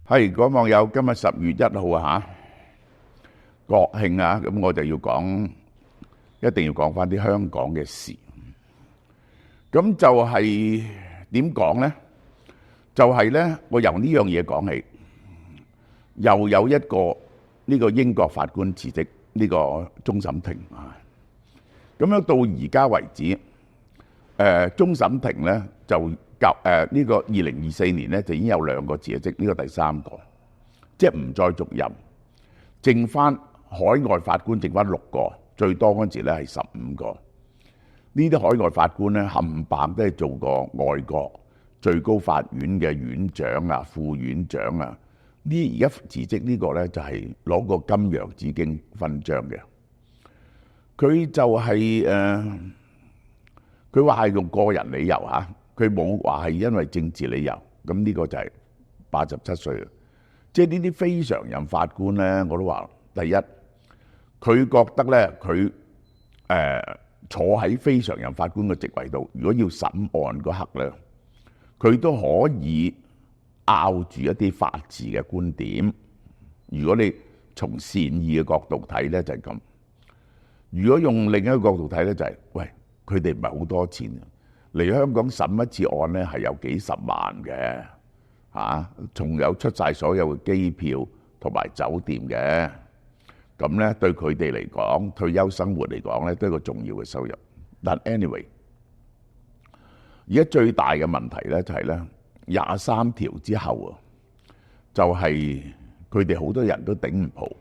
係各位網友，今日10月1號啊國慶啊，咁我就要講，一定要講翻啲香港嘅事。咁就係點講呢？就係呢，我由呢樣嘢講起，又有一個呢個英國法官辭職，呢個終審庭啊。咁樣到而家為止，終審庭呢就呢個2024年呢就已經有2個辭職，呢個第3個，即係唔再續任，剩翻海外法官剩翻6個，最多嗰陣時咧係15個。呢啲海外法官咧冚唪唥都係做過外國最高法院嘅院長啊、副院長啊。呢而家辭職呢個咧就係攞個金洋紫荊勳章嘅。佢就係佢話係用個人理由嚇。佢冇話係因為政治理由，咁呢個就係87歲啦。即係呢啲非常任法官咧，我都話第一，佢覺得咧佢坐喺非常任法官嘅職位度，如果要審案嗰刻咧，佢都可以拗住一啲法治嘅觀點。如果你從善意嘅角度睇咧，就係咁；如果用另一個角度睇咧，就係喂，佢哋唔係好多錢。嚟香港審一次案咧係有幾十萬嘅嚇，仲有出晒所有嘅機票同埋酒店嘅，咁咧對佢哋嚟講，退休生活嚟講咧都係一個重要嘅收入。但 anyway， 而家最大嘅問題咧就係咧23條之後啊，就係佢哋好多人都頂唔蒲，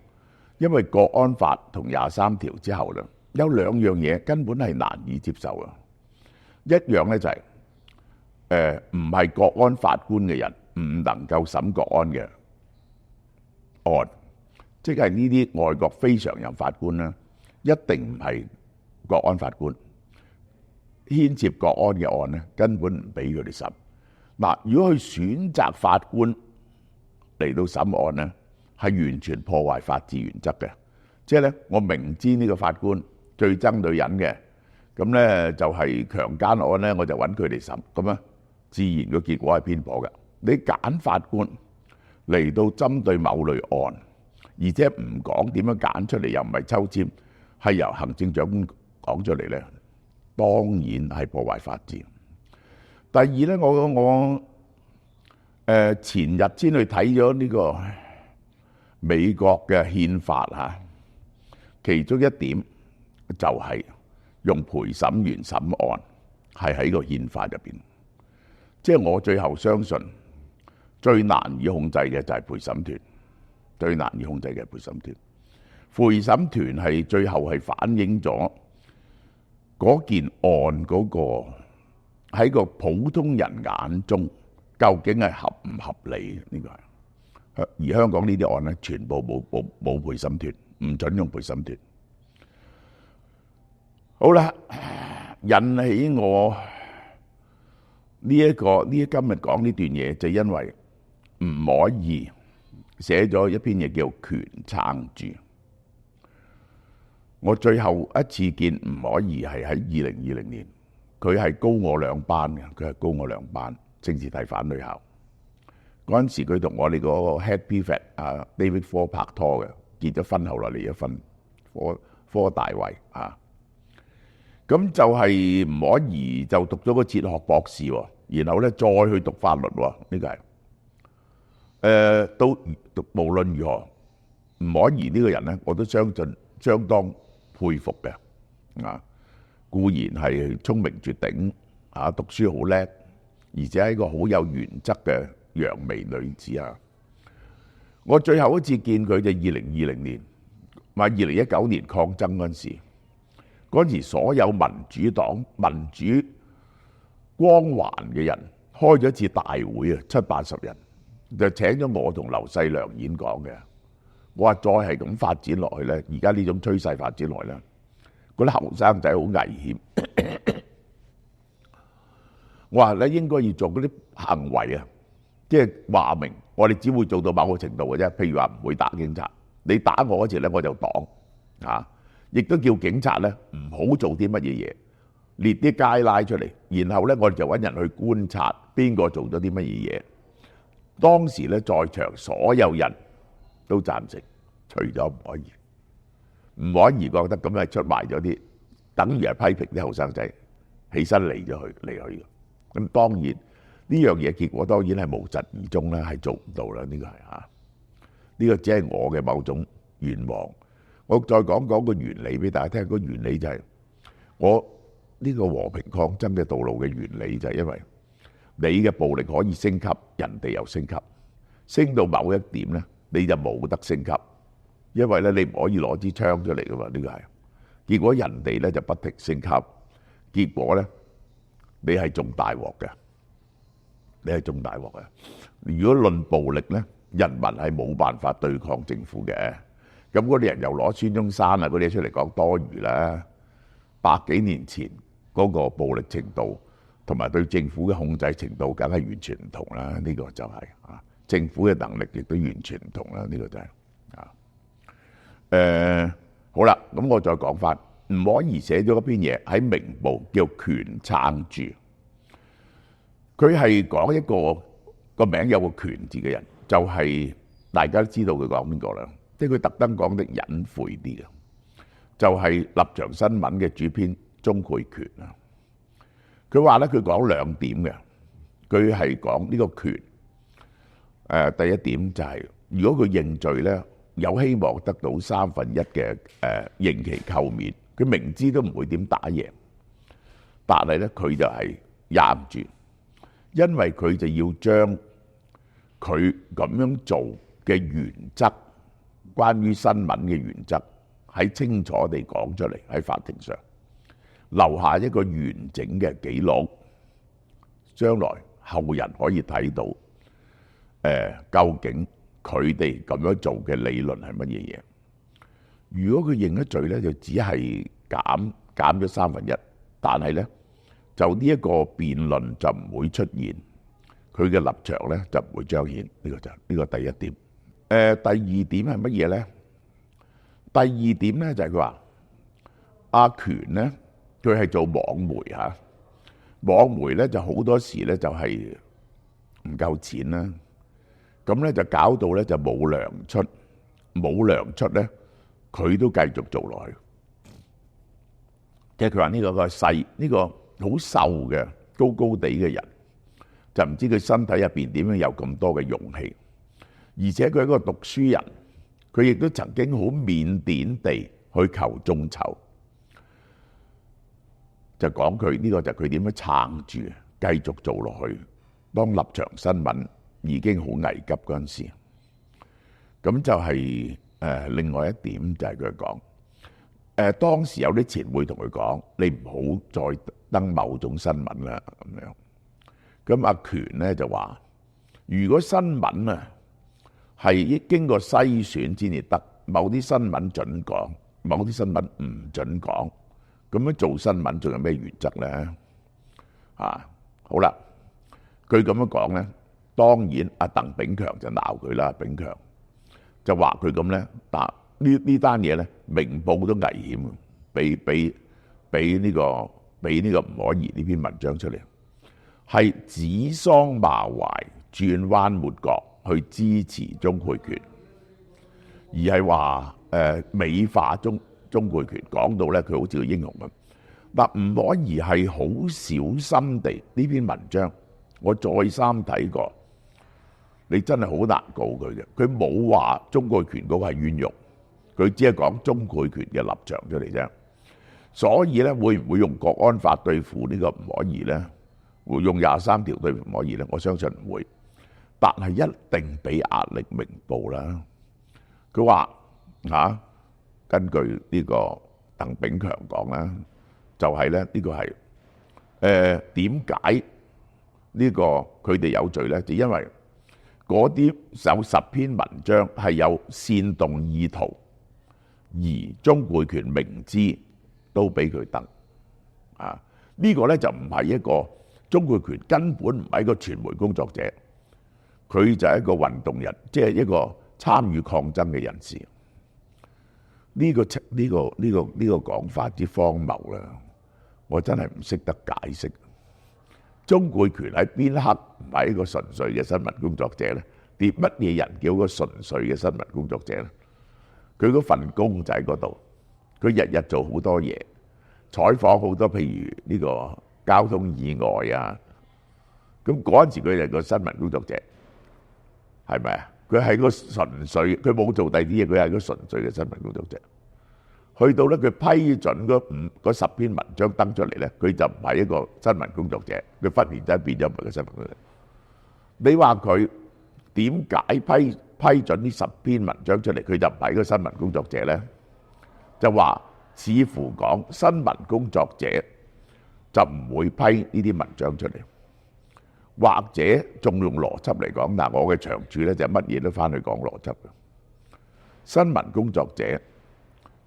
因為國安法同23條之後咧有2樣嘢根本係難以接受啊。一樣咧就係唔係國安法官嘅人唔能夠審國安嘅案，即係呢啲外國非常任法官咧，一定唔係國安法官，牽涉國安嘅案咧，根本唔俾佢哋審。嗱，如果佢選擇法官嚟到審案咧，係完全破壞法治原則嘅。即係咧，我明知呢個法官最憎女人嘅。咁咧就係強姦案咧，我就揾佢哋審，咁啊自然個結果係偏頗嘅。你揀法官嚟到針對某類案，而且唔講點樣揀出嚟，又唔係抽籤，係由行政長官講出嚟咧，當然係破壞法治。第二咧，我前日先去睇咗呢個美國嘅憲法嚇，其中一點就係用陪審員審案，係喺個憲法入邊。即係我最後相信最難以控制嘅就係陪審團，最難以控制嘅陪審團。陪審團係最後係反映咗嗰件案嗰個喺個普通人眼中究竟係合唔合理呢個係。而香港呢啲案咧，全部冇陪審團，唔準用陪審團。好啦，引起我今日講呢段嘢，就因為吳靄儀寫咗一篇嘢叫《權撐住》。我最後一次見吳靄儀係喺2020年，佢係高我2班嘅，佢係高我2班政治題反女校。嗰陣時佢同我哋嗰個 head prefect 啊 David Ford 拍拖嘅，結咗婚後來離咗婚，科大衛啊。咁就係吳靄儀就讀咗個哲學博士喎，然後咧再去讀法律喎，呢個係都無論如何，吳靄儀呢個人咧，我都相當佩服嘅啊。固然係聰明絕頂啊，讀書好叻，而且係一個好有原則嘅揚眉女子啊。我最後一次見佢就2020年，唔係2019年抗爭嗰陣時。嗰陣時，所有民主黨、民主光環嘅人開咗一次大會啊，70-80人，就請咗我同劉細良演講嘅。我話再係咁發展落去咧，而家呢種趨勢發展落去咧，嗰啲後生仔好危險。我話咧應該要做嗰啲行為啊，即係話明我哋只會做到某個程度嘅啫。譬如話唔會打警察，你打我嗰時咧我就擋啊。亦都叫警察咧唔好做啲乜嘢嘢，列啲街拉出嚟，然後咧我哋就揾人去觀察邊個做咗啲乜嘢嘢，當時咧在場所有人都贊成，除咗吳靄儀。吳靄儀覺得咁係出賣咗啲，等於係批評啲後生仔起身離去。咁當然呢樣嘢結果當然係無疾而終啦，係做唔到啦。呢個係嚇，呢個只係我嘅某種願望。我再講個原理俾大家聽。個原理就係我呢個和平抗爭嘅道路嘅原理就係因為你嘅暴力可以升級，人哋又升級，升到某一點咧，你就冇得升級，因為咧你唔可以攞支槍出嚟噶嘛。呢個係結果，人哋咧就不停升級，結果咧你係中大鑊嘅，你係中大鑊嘅。如果論暴力咧，人民係冇辦法對抗政府嘅。咁嗰啲人又攞孫中山啊嗰啲出嚟講多餘啦。百幾年前嗰個暴力程度同埋對政府嘅控制程度，梗係完全唔同啦。呢個就係啊，政府嘅能力亦都完全唔同啦。呢個就係啊，好啦，咁我再講翻，吳靄儀寫咗嗰篇嘢喺《明報》叫《權撐住》，佢係講一個名有個權字嘅人，就係大家都知道佢講邊個啦。即係佢特登講得隱晦啲嘅，就係立場新聞嘅主編鍾沛權啊。佢話咧，佢講兩點嘅，佢係講呢個權。第一點就係，如果佢認罪咧，有希望得到1/3嘅刑期扣免。佢明知都唔會點打贏，但係咧佢就係忍住，因為佢就要將佢咁樣做嘅原則，關於新聞嘅原則，喺清楚地講出嚟，喺法庭上留下一個完整嘅記錄，將來後人可以睇到究竟佢哋咁樣做嘅理論係乜嘢嘢。如果佢認咗罪咧，就只係減咗1/3，但係咧就呢一個辯論就唔會出現，佢嘅立場咧就唔會彰顯。呢個就呢個第一點。第二點係乜嘢咧？第二點咧就係佢話阿權咧，佢係做網媒嚇，網媒咧就好多時咧就係唔夠錢啦，咁咧就搞到咧就冇糧出，冇糧出咧，佢都繼續做落去。即係佢話呢個細呢個好瘦嘅高高地嘅人，就唔知佢身體入邊點樣有咁多嘅勇氣。而且佢係一個讀書人，佢亦都曾經好腼腆地去求眾籌，就講佢呢個就佢點樣撐住，繼續做落去。當立場新聞已經好危急嗰陣時，咁就係另外一點就係佢講，當時有啲前輩同佢講，你唔好再登某種新聞啦咁樣。咁阿權咧就話，如果新聞啊係經過篩選先至得，某啲新聞準講，某啲新聞唔準講，咁樣做新聞仲有咩原則咧？好啦，佢咁樣講咧，當然阿鄧炳強就鬧佢啦。炳強就話佢咁咧，但呢單嘢咧，明報都危險，俾呢個吳靄儀呢篇文章出嚟，係指桑罵槐、轉彎抹角去支持鍾沛權，而係話美化鍾沛權，講到咧佢好似個英雄咁。但吳靄儀係好小心地呢篇文章，我再三睇過，你真係好難告佢嘅。佢冇話鍾沛權嗰個係冤獄，佢只係講鍾沛權嘅立場出嚟啫。所以咧，會唔會用國安法對付呢個吳靄儀咧？會用23條對付吳靄儀咧？我相信唔會。但係一定俾壓力明報啦。佢話根據呢個鄧炳強講啦，就係咧呢個係點解呢個佢哋有罪咧？就因為嗰啲有10篇文章係有煽動意圖，而鍾沛權明知都俾佢登呢個咧就唔係一個鍾沛權根本唔係一個傳媒工作者。佢就係一個運動人，即係一個參與抗爭嘅人士。呢個講法之荒謬啦，我真係唔識得解釋。鍾沛權喺邊刻唔係一個純粹嘅新聞工作者咧？啲乜嘢人叫個純粹嘅新聞工作者咧？佢嗰份工就喺嗰度，佢日日做好多嘢，採訪好多譬如呢個交通意外啊。咁嗰陣時佢係個新聞工作者，係咪啊？佢係個純粹，佢冇做第二啲嘢，佢係個純粹嘅新聞工作者。去到咧，佢批准嗰10篇文章登出嚟咧，佢就唔係一個新聞工作者，佢忽然間變咗唔係個新聞工作者。你話佢點解批准呢10篇文章出嚟，佢就唔係一個新聞工作者咧？就話似乎講新聞工作者就唔會批呢啲文章出嚟，或者仲用邏輯嚟講，嗱，我嘅長處咧就乜嘢都翻去講邏輯嘅。新聞工作者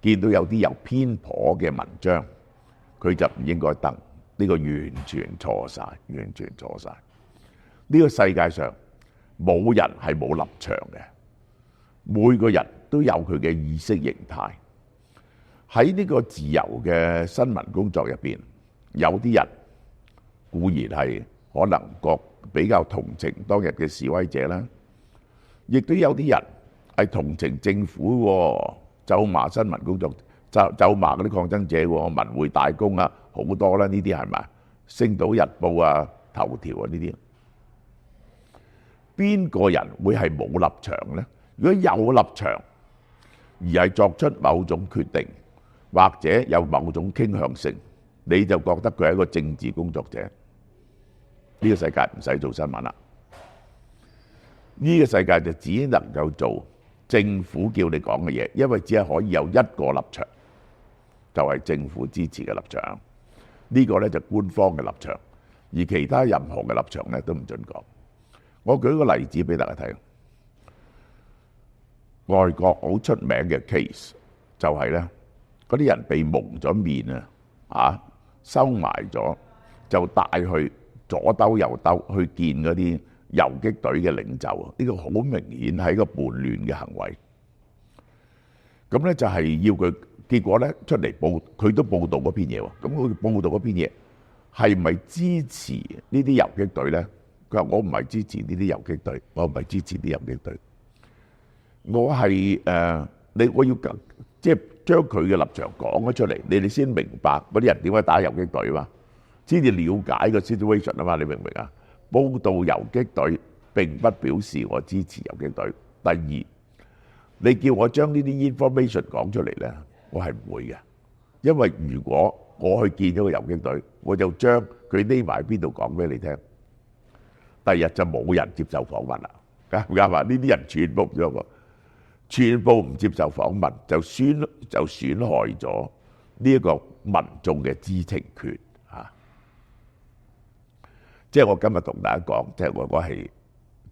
見到有啲有偏頗嘅文章，佢就唔應該登，呢個完全錯晒，完全錯晒。呢個世界上冇人係冇立場嘅，每個人都有佢嘅意識形態。喺呢個自由嘅新聞工作入邊，有啲人固然係可能比較同情當日嘅示威者啦，亦都有啲人係同情政府喎，咒罵新聞工作，咒罵嗰啲抗爭者喎，文匯大公啊，好多啦，呢啲係咪？星島日報啊，頭條啊，呢啲，邊個人會係冇立場呢？如果有立場而係作出某種決定，或者有某種傾向性，你就覺得佢係一個政治工作者。呢個世界唔使做新聞啦，呢個世界就只能夠做政府叫你講嘅嘢，因為只係可以有一個立場，就係政府支持嘅立場。呢個咧就官方嘅立場，而其他任何嘅立場咧都唔准講。我舉個例子俾大家睇，外國好出名嘅 case 就係咧，嗰啲人被蒙咗面啊，收埋咗，就帶去左兜右兜去見嗰啲遊擊隊嘅領袖。呢個好明顯係一個叛亂嘅行為。咁咧就係要佢，結果咧出嚟報，佢都報道嗰篇嘢喎。咁佢報道嗰篇嘢係咪支持呢啲遊擊隊咧？佢話：我唔係支持呢啲遊擊隊，我唔係支持啲遊擊隊。我係我要即係將佢嘅立場講咗出嚟，你哋先明白嗰啲人點解打遊擊隊嘛，先至了解個 situation 啊嘛，你明唔明啊？報道遊擊隊並不表示我支持遊擊隊。第二，你叫我將呢啲 information 講出嚟咧，我係唔會嘅，因為如果我去見咗個遊擊隊，我就將佢匿埋喺邊度講俾你聽，第日就冇人接受訪問啦。啱唔啱啊？呢啲人全部唔接受訪問，就損害咗呢一個民眾嘅知情權啊！即係我今日同大家講，即係我係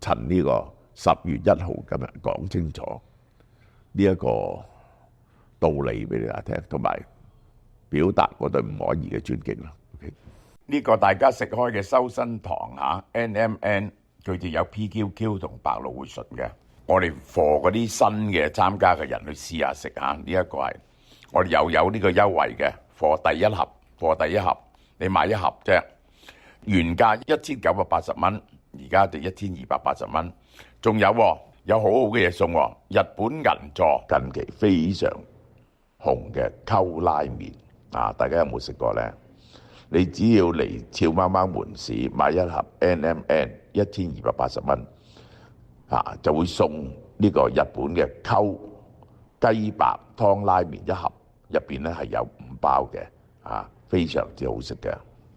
趁呢個10月1號今日講清楚呢一個道理俾大家聽，同埋表達我對吳靄儀嘅尊敬啦。呢個大家食開嘅修身堂NMN， 佢哋有 PQQ 同百老匯醇嘅。我哋 for 嗰啲新嘅參加嘅人去試下食下，呢一個係我哋又有呢個優惠嘅 for 第一盒，你買一盒啫，原價1980蚊，而家就1280蚊。仲有好好嘅嘢送，日本銀座近期非常紅嘅溝拉麵啊！大家有冇食過呢？你只要嚟俏貓貓門市買一盒 NMN 1280蚊。就會送呢個日本嘅溝雞白湯拉麵一盒，入邊咧係有5包嘅，非常之好食嘅。